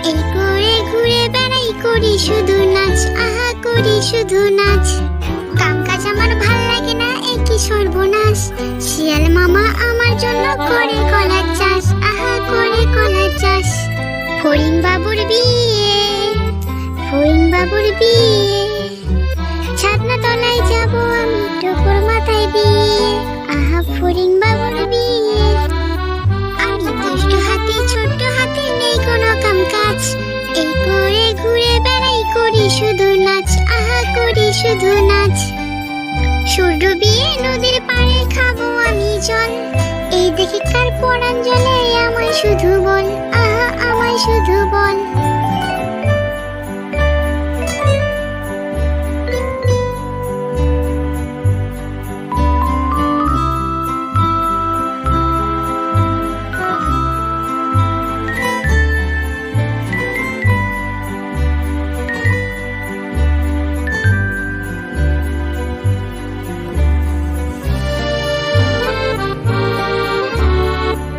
এই করে ঘুরে বেড়াই, করি শুধু নাচ, আহা করি শুধু নাচ। কাম কাজ আমার ভাল লাগে না, এই কি সর্বনাশ। শিয়াল মামা আমার জন্য করে কলার চাষ, আহা করে কলার চাষ। ফড়িং বাবুর বিয়ে, ফড়িং বাবুর বিয়ে, ছাদনা তলায় যাব আমি, টোপর মাথায় দিয়ে, আহা ফড়িং বাবুর বিয়ে। আমি দুষ্ট হাতি, ছোট্ট হাতি, নেই কোনো কাম কাজ। এই করে ঘুরে বেড়াই, করি শুধু নাচ, আহা করি শুধু নাচ। সূর্য বিয়ে নদীর পাড়ে, খাবো আমি জল। এই দেখি কার পরাণ জলে, আমায় শুধু বল, আহা আমায় শুধু বল।